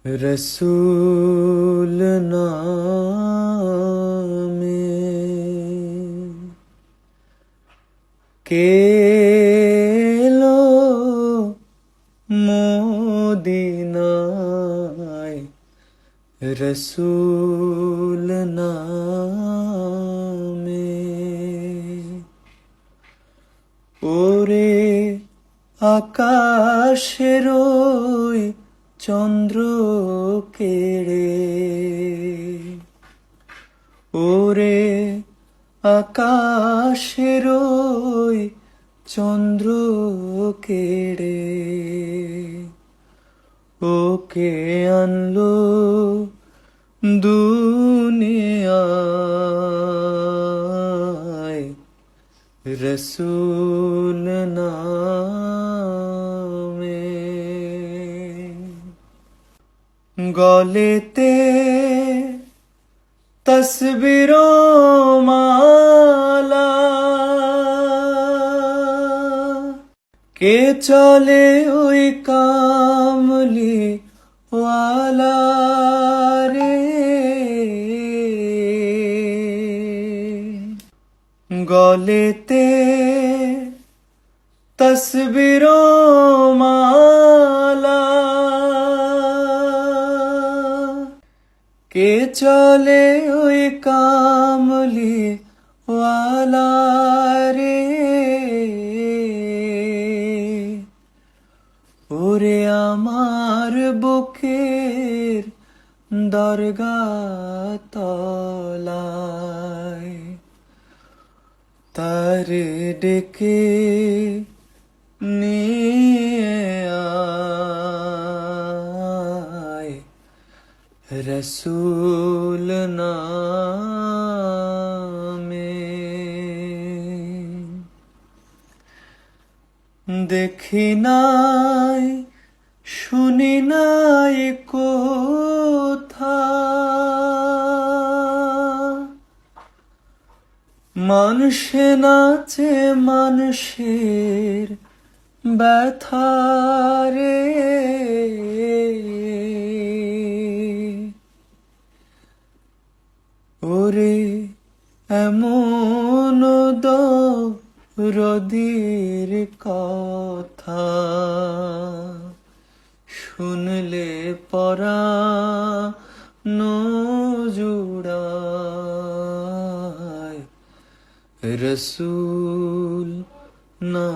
रसूल नामे केलो मोदिनाय रसूल नामे ओरे आकाशेर ओई चंद्र केड़े ओरे आकाशेर ओई चंद्र केड़े ओके आनलो दुनियाय रसूल नामे गलेते तस्वीरों माला के चले ओई कामली वाला रे गलेते तस्वीरों माला के चले ओई कामली वाला रे ओरे आमार बुकेर दरगा तलाय तारे डेके निये आय रसूल नामे देखी নাই শুনি নাই কোথা মানুষে নাচে মানুষের ব্যথা রে ওরে এমন দরদির কথা শুনলে পরানো জুড়ায় রসূল না